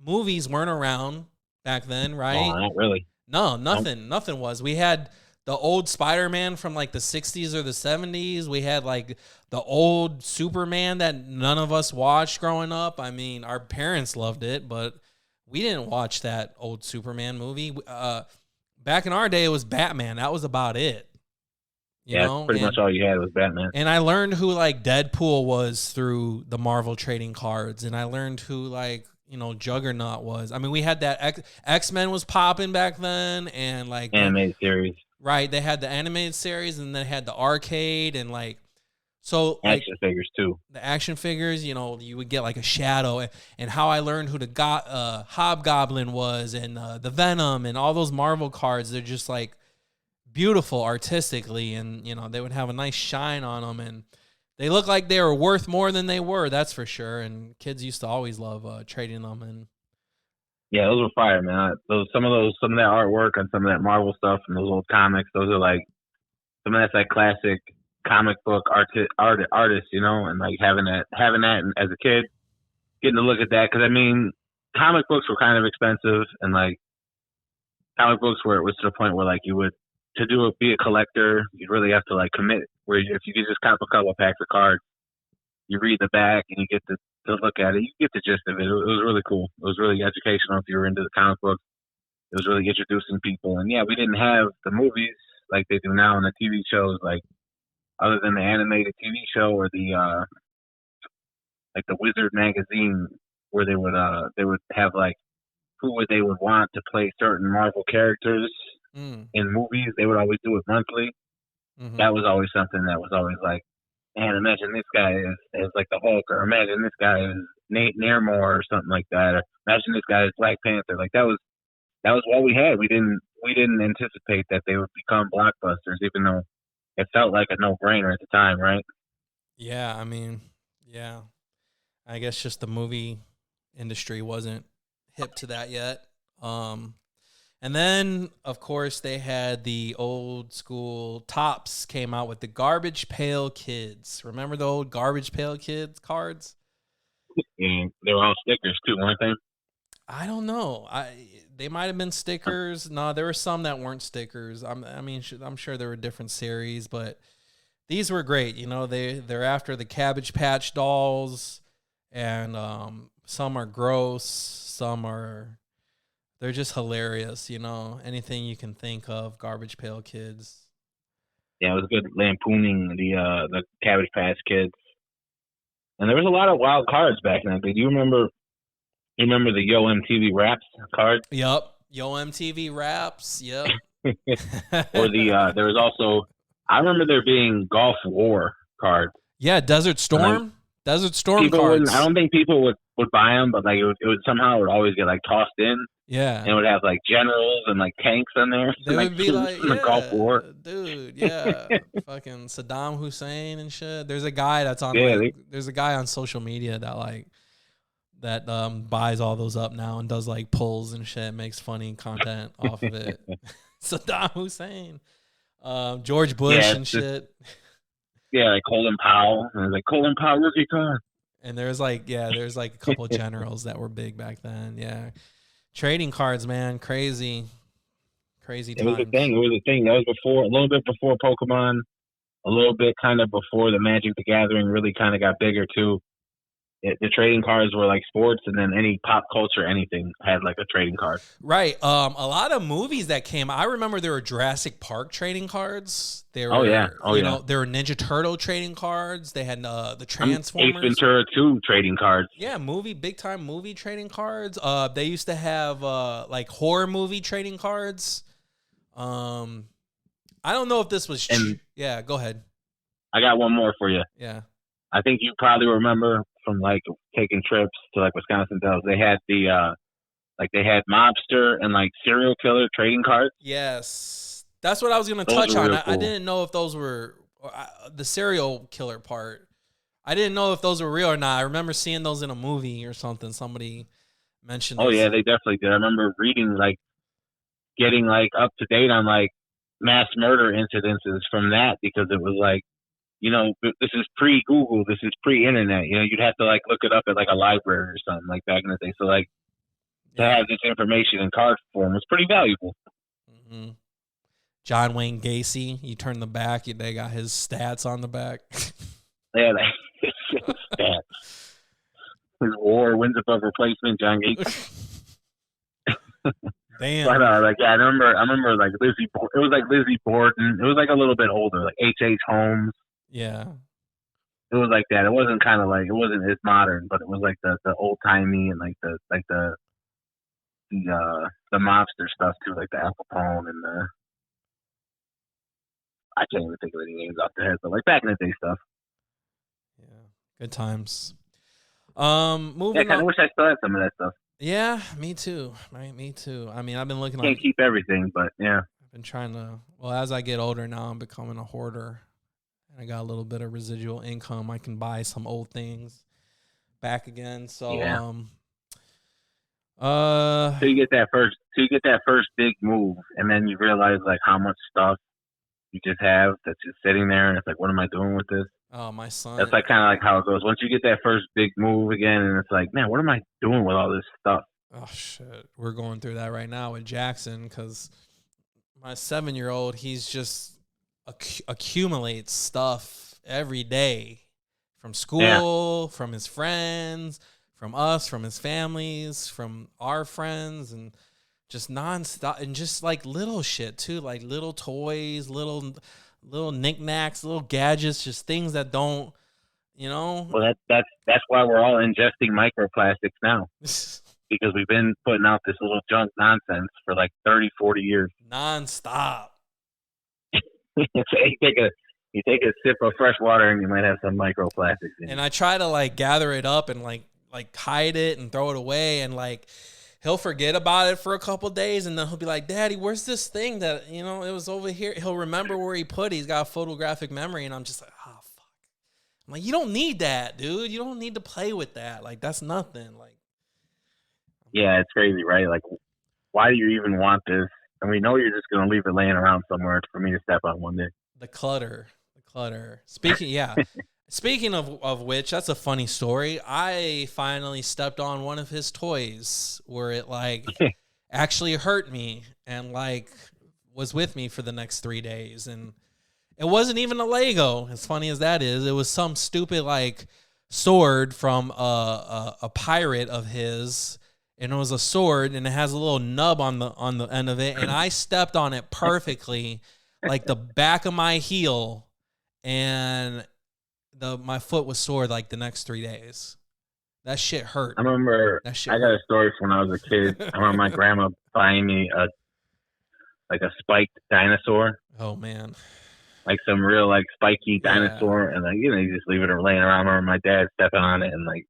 movies weren't around back then, right? Oh, not really. No, nothing was. We had the old Spider-Man from like the 60s or the 70s. We had like the old Superman that none of us watched growing up. I mean, our parents loved it, but we didn't watch that old Superman movie. Back in our day, it was Batman. That was about it. You know? Pretty much all you had was Batman. And I learned who like Deadpool was through the Marvel trading cards, and I learned who like Juggernaut was. I mean, we had that X-Men was popping back then, and like animated series. Right, they had the animated series, and they had the arcade, and like So like Action figures too. the action figures, you would get like a Shadow, and how I learned who the Hobgoblin was, and the Venom, and all those Marvel cards. They're just like beautiful artistically, and they would have a nice shine on them, and they look like they were worth more than they were. That's for sure. And kids used to always love trading them. And Yeah, those were fire, man. Some of that artwork and some of that Marvel stuff and those old comics. Those are like some of that's like classic comic book artists, and like having that as a kid, getting to look at that, because I mean, comic books were kind of expensive, and like comic books where it was to the point where like you would be a collector, you'd really have to like commit. Where if you could just cop a couple of packs of cards, you read the back and you get to look at it, you get the gist of it. It was really cool. It was really educational if you were into the comic books. It was really introducing people, and yeah, we didn't have the movies like they do now and the TV shows, like other than the animated TV show or the like the Wizard magazine, where they would have like they would want to play certain Marvel characters in movies. They would always do it monthly. Mm-hmm. That was always something that was always like, man, imagine this guy is like the Hulk, or imagine this guy is Nate Narmore or something like that, or imagine this guy is Black Panther. Like that was what we had. We didn't anticipate that they would become blockbusters, even though it felt like a no-brainer at the time, right? Yeah, I mean, yeah. I guess just the movie industry wasn't hip to that yet. And then, of course, they had the old school Topps came out with the Garbage Pail Kids. Remember the old Garbage Pail Kids cards? And they were all stickers too, weren't they? I don't know. They might have been stickers. No, there were some that weren't stickers. I'm sure there were different series, but these were great. They're after the Cabbage Patch dolls, and some are gross, they're just hilarious. Anything you can think of, Garbage Pail Kids. Yeah, it was good lampooning the Cabbage Patch Kids, and there was a lot of wild cards back then. Do you remember? You remember the Yo MTV Raps card? Yep. Yo MTV Raps. Yep. Or there was also, I remember there being Gulf War cards. Yeah, Desert Storm. Desert Storm cards. I don't think people would buy them, but like it would somehow always get like tossed in. Yeah. And it would have like generals and like tanks in there. They would be like, yeah, Gulf War. Dude, yeah. Fucking Saddam Hussein and shit. There's a guy that's on there's a guy on social media that buys all those up now and does like pulls and shit, makes funny content off of it. Saddam Hussein, George Bush and shit. Yeah, like Colin Powell. And like Colin Powell rookie card. And there's like a couple of generals that were big back then. Yeah, trading cards, man, crazy times. It was a thing. That was a little bit before Pokemon, a little bit kind of before the Magic the Gathering really kind of got bigger too. The trading cards were like sports, and then any pop culture, anything had like a trading card. Right. A lot of movies that came. I remember there were Jurassic Park trading cards. There were, there were Ninja Turtle trading cards. They had the Transformers. Ace Ventura 2 trading cards. Yeah, big time movie trading cards. They used to have like horror movie trading cards. I don't know if this was. Yeah, go ahead. I got one more for you. Yeah. I think you probably remember from like taking trips to like Wisconsin Dells. They had they had mobster and like serial killer trading cards. Yes, that's what I was going to touch on. Cool. I didn't know if those were the serial killer part. I didn't know if those were real or not. I remember seeing those in a movie or something. Somebody mentioned. Oh yeah, they definitely did. I remember reading getting up to date on like mass murder incidences from that, because it was like, this is pre-Google, this is pre-internet. You'd have to look it up at a library or something like back in the day. So to have this information in card form was pretty valuable. Mm-hmm. John Wayne Gacy, you turn the back, they got his stats on the back. Yeah, his stats. His war wins above replacement, John Gacy. Damn. But I remember Lizzie. It was like Lizzie Borden. It was a little bit older, like H.H. Holmes. Yeah. It was like that. It wasn't it wasn't as modern, but it was like the old timey and the mobster stuff too, like the Al Capone and I can't even think of any names off the head, but back in the day stuff. Good times. Yeah, I Moving kind on. of wish I still had some of that stuff. Yeah, me too. Right, me too. I mean, I've been looking Can't on. keep everything, but yeah. I've been trying to. Well, as I get older now, I'm becoming a hoarder, and I got a little bit of residual income. I can buy some old things back again. So, Yeah. uh, So you get that first big move, and then you realize like how much stuff you just have that's just sitting there, and it's like, what am I doing with this? oh, my son. That's like kind of like how it goes. Once you get that first big move again, and it's like, man, what am I doing with all this stuff? Oh shit, we're going through that right now with Jackson because my 7-year-old, he's just accumulates stuff every day from Yeah. school, from his friends, from us, from his families, from our friends, and just nonstop, and just like little shit too, like little toys, little knickknacks, little gadgets, just things that don't, you know. Well, that's why we're all ingesting microplastics now, because we've been putting out this little junk nonsense for like 30, 40 years. Nonstop. You take a sip of fresh water and you might have some microplastics in it. And I try to like gather it up and like hide it and throw it away, and like he'll forget about it for a couple days, and then he'll be like, "Daddy, where's this thing that, you know, it was over here?" He'll remember where he put it. He's got a photographic memory, and I'm just like, "Oh fuck." I'm like, "You don't need that, dude. You don't need to play with that. Like that's nothing." Like, Yeah, it's crazy, right? Like, why do you even want this? And we know you're just going to leave it laying around somewhere for me to step on one day. the clutter. Speaking of which, that's a funny story. I finally stepped on one of his toys where it like actually hurt me and like was with me for the next 3 days. And it wasn't even a Lego, as funny as that is. It was some stupid like sword from a pirate of his, and it was a sword, and it has a little nub on the end of it, and I stepped on it perfectly, like the back of my heel, and my foot was sore like the next 3 days. That shit hurt. I remember That shit I got hurt. a story from when I was a kid. I remember my grandma buying me a spiked dinosaur, Oh man. like some real like spiky Yeah. dinosaur, and like you just leave it laying around. I remember my dad stepping on it and like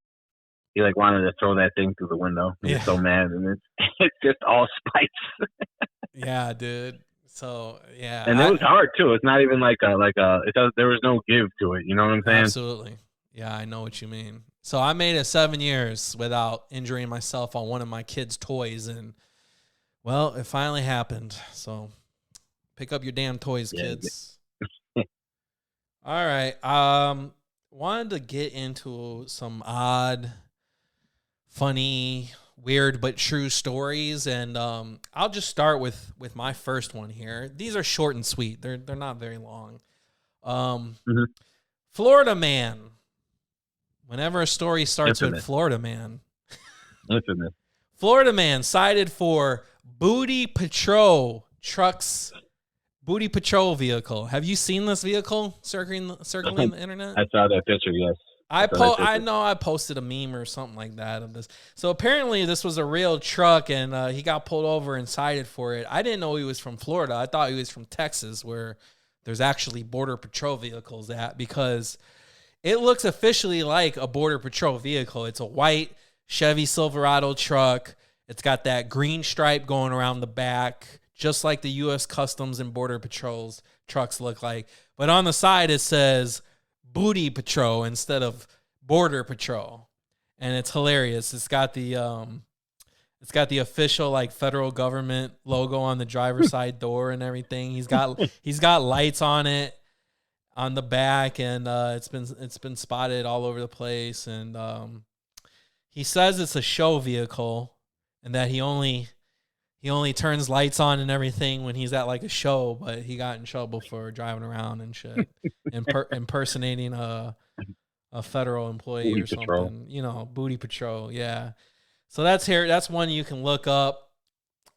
he like wanted to throw that thing through the window. He was so mad, and it's just all spikes. Yeah, dude. So yeah, And it was hard too. It's not even like there was no give to it. You know what I'm saying? Absolutely. Yeah, I know what you mean. So I made it 7 years without injuring myself on one of my kids' toys, and well, it finally happened. So pick up your damn toys, kids. All right. Wanted to get into some odd, funny, weird but true stories, and I'll just start with my first one here. These are short and sweet. They're not very long. Florida man. Whenever a story starts with Florida man, Florida man cited for booty patrol vehicle. Have you seen this vehicle circling the internet? I saw that picture. Yes. I know I posted a meme or something like that of this. So apparently this was a real truck, and he got pulled over and cited for it. I didn't know he was from Florida. I thought he was from Texas, where there's actually border patrol vehicles at, because it looks officially like a border patrol vehicle. It's a white Chevy Silverado truck. It's got that green stripe going around the back, just like the U.S. Customs and Border Patrol's trucks look like. But on the side, it says Booty Patrol instead of Border Patrol. And it's hilarious. It's got the official like federal government logo on the driver's side door and everything. He's got lights on it on the back, and it's been spotted all over the place. And he says it's a show vehicle, and that he only turns lights on and everything when he's at like a show, but he got in trouble for driving around and shit, impersonating a federal employee Booty or something. patrol. You know, booty patrol. Yeah. So that's one you can look up.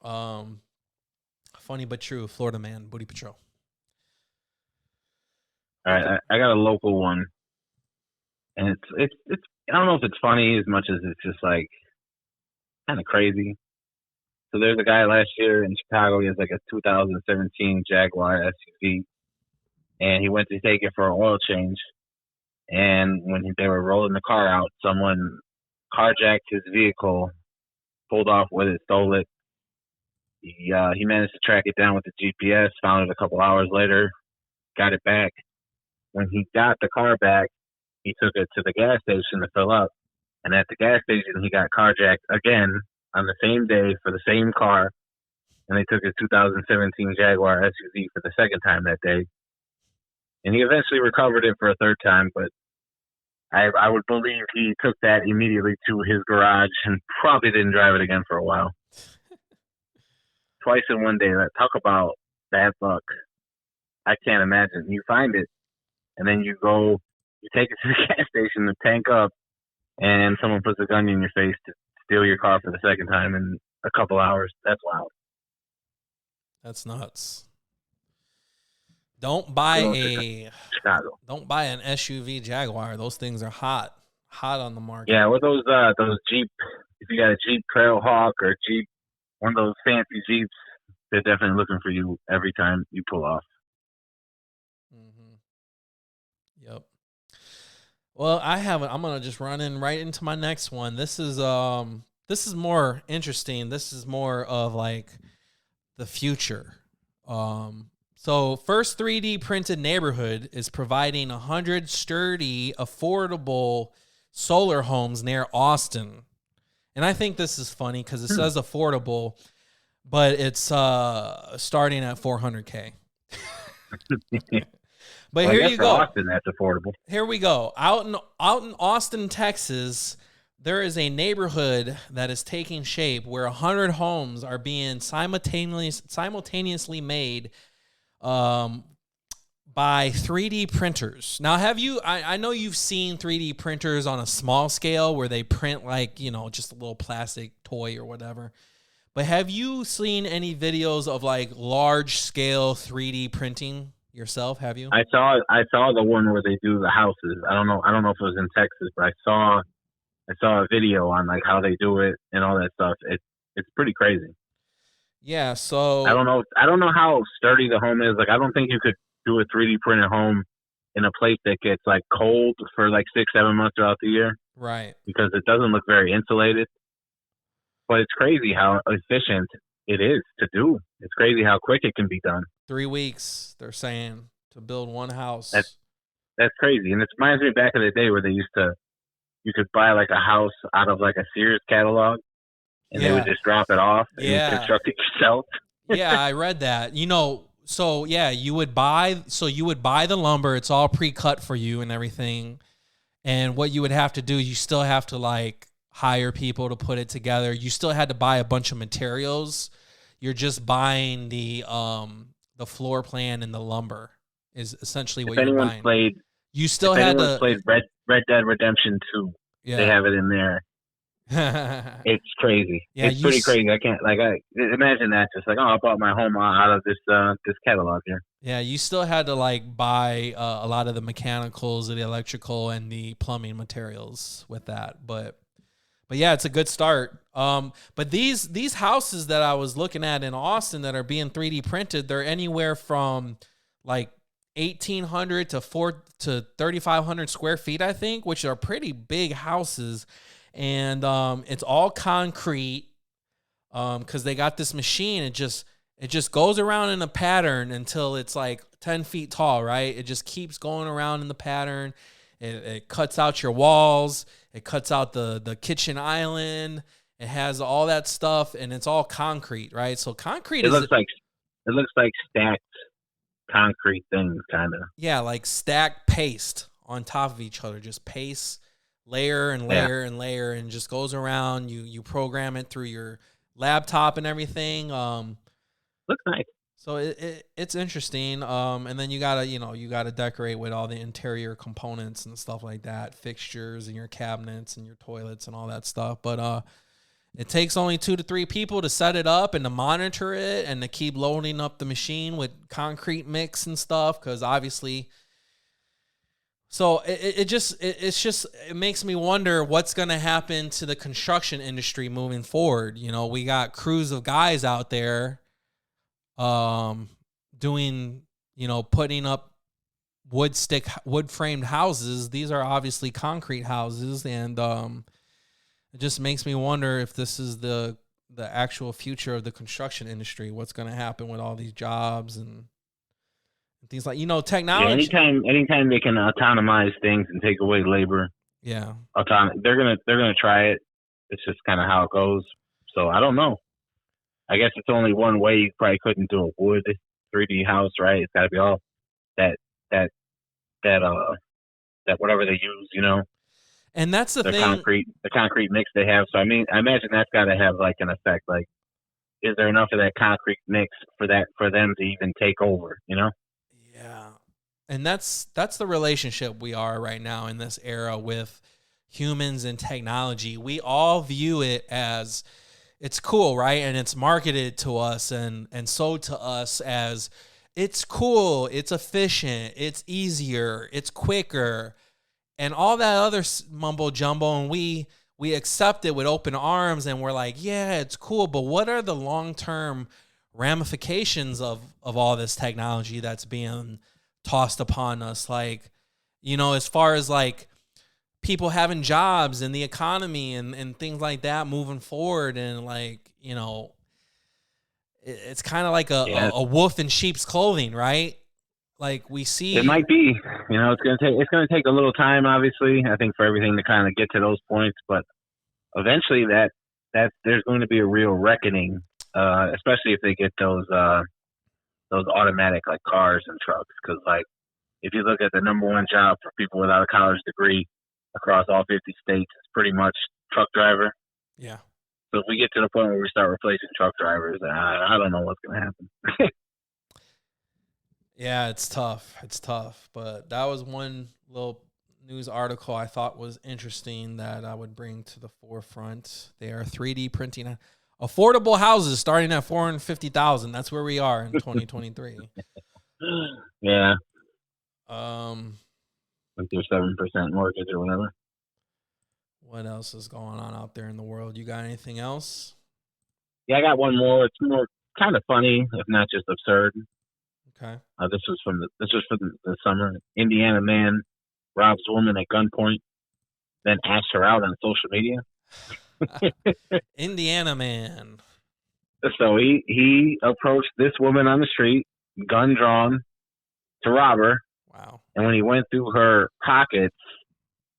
Funny but true, Florida man, booty patrol. All right, I got a local one, and it's I don't know if it's funny as much as it's just like kind of crazy. So there's a guy last year in Chicago. He has like a 2017 Jaguar SUV, and he went to take it for an oil change. And when they were rolling the car out, someone carjacked his vehicle, pulled off with it, stole it. He managed to track it down with the GPS, found it a couple hours later, got it back. When he got the car back, he took it to the gas station to fill up. And at the gas station, he got carjacked again on the same day for the same car. And they took his 2017 Jaguar SUV for the second time that day. And he eventually recovered it for a third time, but I would believe he took that immediately to his garage and probably didn't drive it again for a while. Twice in one day. Talk about bad luck. I can't imagine. You find it, and then you take it to the gas station to tank up, and someone puts a gun in your face to steal your car for the second time in a couple hours. That's wild. That's nuts. Don't buy an SUV Jaguar. Those things are hot on the market. Yeah, or those Jeep. If you got a Jeep Trailhawk or Jeep, one of those fancy Jeeps, they're definitely looking for you every time you pull off. Mm-hmm. Yep. Well, I'm gonna just run right into my next one. This is more interesting. This is more of like the future. So first 3D printed neighborhood is providing 100 sturdy, affordable solar homes near Austin. And I think this is funny because it says affordable, but it's starting at $400K. But well, here you go. Austin, that's affordable. Here we go. Out in Austin, Texas, there is a neighborhood that is taking shape where 100 homes are being simultaneously made by 3D printers. Now, I know you've seen 3D printers on a small scale where they print like, just a little plastic toy or whatever. But have you seen any videos of like large scale 3D printing yourself? Have you? I saw the one where they do the houses. I don't know if it was in Texas, but I saw a video on like how they do it and all that stuff. It's pretty crazy. Yeah, so I don't know how sturdy the home is. Like, I don't think you could do a 3D printed home in a place that gets like cold for like 6-7 months throughout the year. Right. Because it doesn't look very insulated. But it's crazy how efficient it is to do. It's crazy how quick it can be done. 3 weeks, they're saying, to build one house. That's crazy. And it reminds me back in the day where you could buy like a house out of like a Sears catalog. And they would just drop it off and construct it yourself. Yeah, I read that. So yeah, you would buy the lumber. It's all pre-cut for you and everything. And what you would have to do, you still have to like hire people to put it together. You still had to buy a bunch of materials. You're just buying the floor plan and the lumber is essentially what you're buying. Played Red Dead Redemption 2, they have it in there. It's crazy. Yeah, it's pretty crazy. I can't imagine that. Just like, I bought my home out of this catalog here. Yeah, you still had to like buy a lot of the mechanicals, the electrical, and the plumbing materials with that. But yeah, it's a good start. But these houses that I was looking at in Austin that are being 3D printed, they're anywhere from like 1,800 to 3,500 square feet, I think, which are pretty big houses. And it's all concrete because they got this machine. It just goes around in a pattern until it's like 10 feet tall, right? It just keeps going around in the pattern. It cuts out your walls. It cuts out the kitchen island. It has all that stuff, and it's all concrete, right? So concrete it looks like stacked concrete things, kind of. Yeah, like stacked paste on top of each other, just paste. Layer and layer and layer, and just goes around. You program it through your laptop and everything. Looks nice. So it's interesting. And then you gotta decorate with all the interior components and stuff like that, fixtures and your cabinets and your toilets and all that stuff. But it takes only 2 to 3 people to set it up and to monitor it and to keep loading up the machine with concrete mix and stuff, because obviously. So it makes me wonder what's going to happen to the construction industry moving forward. We got crews of guys out there doing, putting up wood framed houses. These are obviously concrete houses, and it just makes me wonder if this is the actual future of the construction industry. What's going to happen with all these jobs and things like, technology. Yeah, anytime they can autonomize things and take away labor, yeah, they're gonna try it. It's just kind of how it goes. So I don't know. I guess it's only one way. You probably couldn't do a wood 3D house, right? It's got to be all that whatever they use, And that's the thing. The concrete mix they have. So I imagine that's got to have like an effect. Like, is there enough of that concrete mix for them to even take over? Yeah, and that's the relationship we are right now in this era with humans and technology. We all view it as it's cool, right? And it's marketed to us and sold to us as it's cool, it's efficient, it's easier, it's quicker, and all that other mumbo jumbo. And we accept it with open arms, and we're like, yeah, it's cool. But what are the long-term ramifications of all this technology that's being tossed upon us? Like, as far as like people having jobs and the economy and things like that moving forward. And like, it's kind of like a wolf in sheep's clothing, right? Like we see it might be, it's going to take a little time, obviously, I think, for everything to kind of get to those points, but eventually that there's going to be a real reckoning, especially if they get those automatic like cars and trucks. Because like if you look at the number one job for people without a college degree across all 50 states, it's pretty much truck driver. Yeah. So if we get to the point where we start replacing truck drivers, I don't know what's going to happen. Yeah, it's tough. But that was one little news article I thought was interesting that I would bring to the forefront. They are 3D printing affordable houses starting at $450,000. That's where we are in 2023. Yeah. Like your 7% mortgage or whatever. What else is going on out there in the world? You got anything else? Yeah, I got one more. It's more kind of funny, if not just absurd. Okay. This was from the summer. Indiana man robs woman at gunpoint, then asks her out on social media. Indiana man. So he approached this woman on the street, gun drawn, to rob her. Wow. And when he went through her pockets,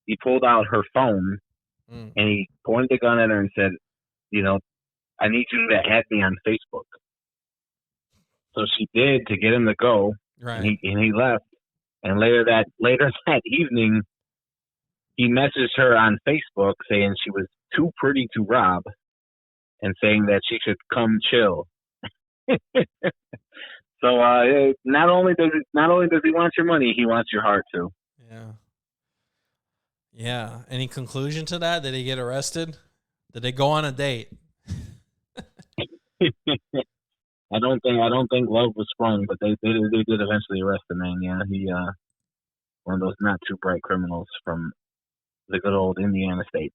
he pulled out her phone and he pointed the gun at her and said, I need you to add me on Facebook. So she did, to get him to go. Right. And he left. And later that evening, he messaged her on Facebook saying she was too pretty to rob and saying that she should come chill. So not only does he want your money, he wants your heart too. Yeah. Yeah. Any conclusion to that? Did he get arrested? Did they go on a date? I don't think love was sprung, but they did eventually arrest the man. Yeah, he one of those not too bright criminals from the good old Indiana state.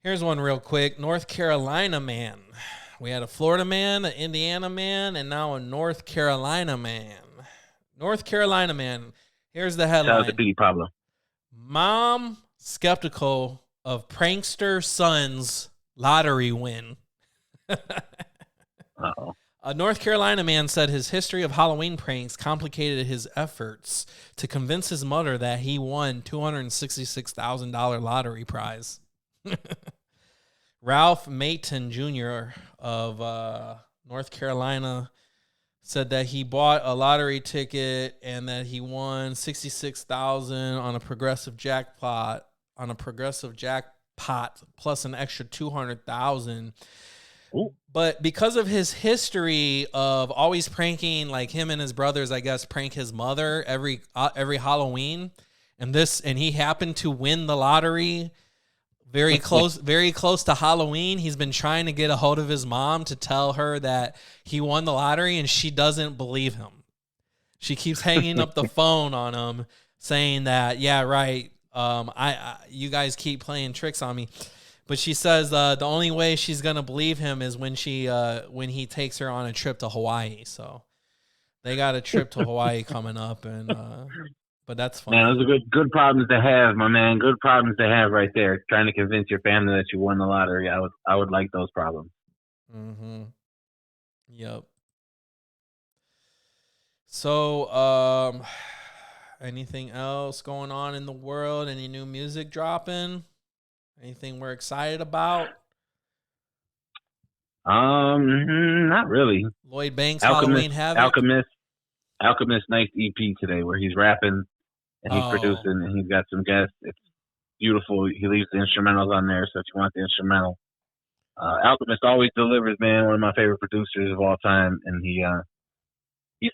Here's one real quick. North Carolina man. We had a Florida man, an Indiana man, and now a North Carolina man. North Carolina man. Here's the headline. Shout out to Pete Pablo. Mom skeptical of prankster son's lottery win. Uh-oh. A North Carolina man said his history of Halloween pranks complicated his efforts to convince his mother that he won $266,000 lottery prize. Ralph Mayton Jr. of North Carolina said that he bought a lottery ticket and that he won $66,000 on a progressive jackpot plus an extra $200,000. But because of his history of always pranking, like him and his brothers, I guess, prank his mother every Halloween, and he happened to win the lottery very close to Halloween. He's been trying to get a hold of his mom to tell her that he won the lottery, and she doesn't believe him. She keeps hanging up the phone on him, saying that, yeah, right, you guys keep playing tricks on me. But she says the only way she's gonna believe him is when he takes her on a trip to Hawaii. So They got a trip to Hawaii coming up, and but that's funny. Man, those are good problems to have, my man. Good problems to have right there. Trying to convince your family that you won the lottery. I would like those problems. Mm-hmm. Yep. So, anything else going on in the world? Any new music dropping? Anything we're excited about? Not really. Lloyd Banks, Alchemist, Halloween Havoc. Alchemist, nice EP today where he's rapping and he's producing and he's got some guests. It's beautiful. He leaves the instrumentals on there, so if you want the instrumental, Alchemist always delivers, man. One of my favorite producers of all time, and he's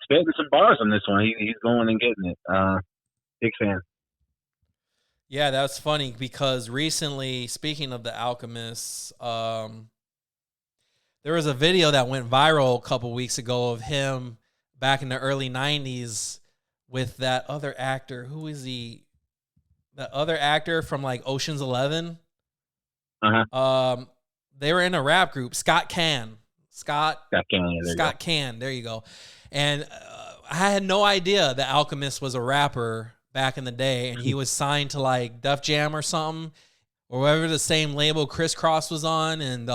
spitting some bars on this one. He's going and getting it. Big fan. Yeah, that's funny because recently, speaking of the Alchemists, there was a video that went viral a couple weeks ago of him back in the early 90s with that other actor. Who is he? That other actor from like Ocean's 11. Uh-huh. They were in a rap group, Scott Can. Scott Can. There you go. And I had no idea that Alchemist was a rapper back in the day, and he was signed to like Def Jam or something, or whatever the same label Crisscross was on. And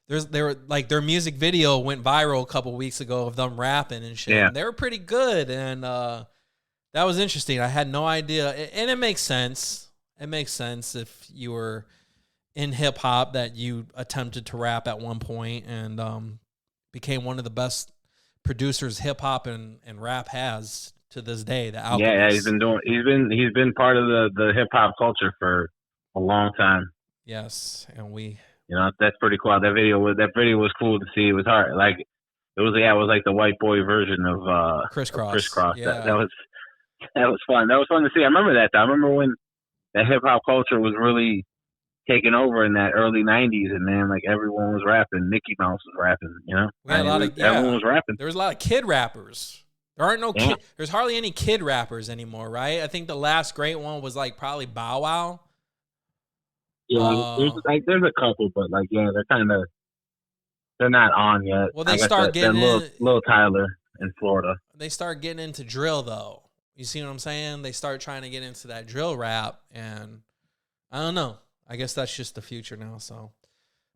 they were like, their music video went viral a couple weeks ago of them rapping and shit. Yeah. And they were pretty good, and that was interesting. I had no idea, and it makes sense. It makes sense if you were in hip hop that you attempted to rap at one point and became one of the best producers hip hop and rap has to this day. The Alchemist. Yeah, he's been part of the hip hop culture for a long time. Yes, and that's pretty cool. That video was cool to see. It was hard, like it was like the white boy version of Crisscross. Yeah. That was fun. That was fun to see. I remember that. I remember when that hip hop culture was really taking over in that early 90s, and man, like everyone was rapping. Mickey Mouse was rapping, everyone was rapping. There was a lot of kid rappers. There aren't there's hardly any kid rappers anymore, right? I think the last great one was like probably Bow Wow. Yeah, there's a couple, but like they're not on yet. Well, they start getting Lil Tyler in Florida. They start getting into drill though. You see what I'm saying? They start trying to get into that drill rap, and I don't know. I guess that's just the future now. So,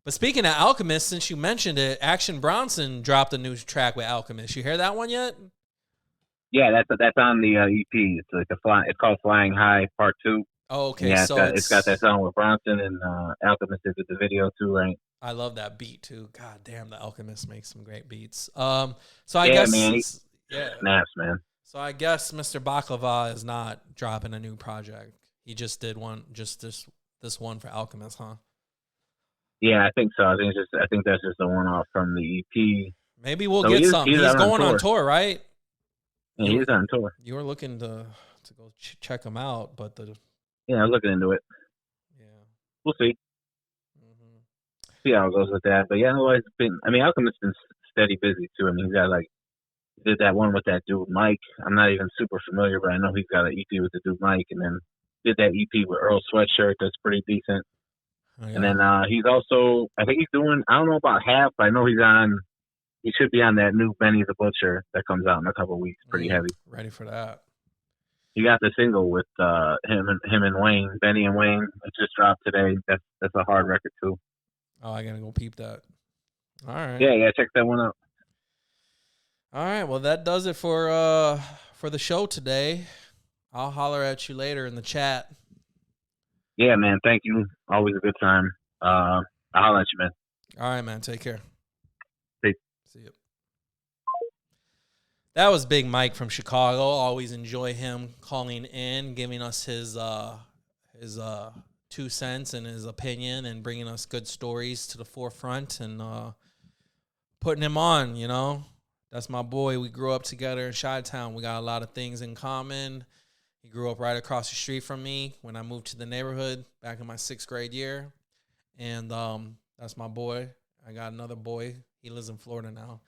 but speaking of Alchemist, since you mentioned it, Action Bronson dropped a new track with Alchemist. You hear that one yet? Yeah, that's on the EP. It's like it's called Flying High Part 2. Oh, okay. Yeah, so it's got that song with Bronson, and Alchemist did the video too, right? I love that beat too. God damn, the Alchemist makes some great beats. So I guess, man, snaps, man. So I guess Mr. Baklava is not dropping a new project. He just did one, this one for Alchemist, huh? Yeah, I think so. I think that's just a one-off from the EP. Maybe we'll get some. He's going on tour, right? Yeah, he's on tour. You were looking to go check him out, but I'm looking into it. Yeah, we'll see. Mm-hmm. See how it goes with that. But yeah, otherwise, Alchemist's been steady busy too. I mean, he's got he did that one with that dude Mike. I'm not even super familiar, but I know he's got an EP with the dude Mike, and then did that EP with Earl Sweatshirt. That's pretty decent. Oh, yeah. And then he's also, I think he's doing, I don't know about half, but I know he should be on that new Benny the Butcher that comes out in a couple of weeks. Pretty heavy. Ready for that. He got the single with him and Wayne, Benny and Wayne. It just dropped today. That's a hard record too. Oh, I gotta go peep that. All right. Yeah, check that one out. All right, well that does it for the show today. I'll holler at you later in the chat. Yeah, man. Thank you. Always a good time. I'll holler at you, man. All right, man. Take care. Peace. See you. That was Big Mike from Chicago. Always enjoy him calling in, giving us his 2 cents and his opinion, and bringing us good stories to the forefront, and putting him on. That's my boy. We grew up together in Chi-Town. We got a lot of things in common. He grew up right across the street from me when I moved to the neighborhood back in my 6th grade year. And that's my boy. I got another boy. He lives in Florida now.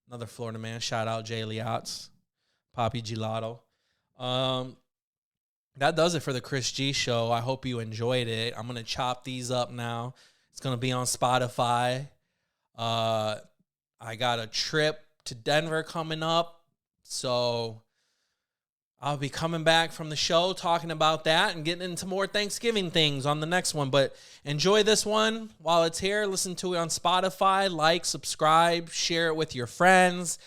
Another Florida man. Shout out Jay Liotz, Papi Gelato. That does it for the Chris G Show. I hope you enjoyed it. I'm going to chop these up now. It's going to be on Spotify. I got a trip to Denver coming up So I'll be coming back from the show talking about that and getting into more Thanksgiving things on the next one. But enjoy this one while it's here. Listen to it on Spotify. Like, subscribe, share it with your friends.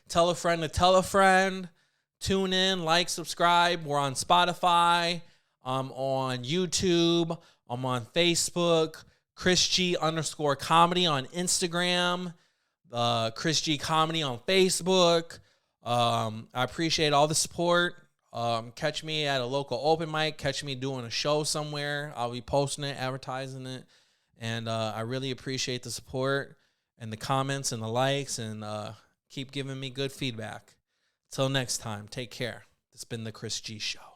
Tell a friend to tell a friend. Tune in, like, subscribe. We're on Spotify. I'm on YouTube. I'm on Facebook. Chris G _comedy on Instagram. Chris G Comedy on Facebook. I appreciate all the support. Catch me at a local open mic. Catch me doing a show somewhere. I'll be posting it, advertising it. And I really appreciate the support and the comments and the likes, and keep giving me good feedback. Till next time, take care. It's been the Chris G Show.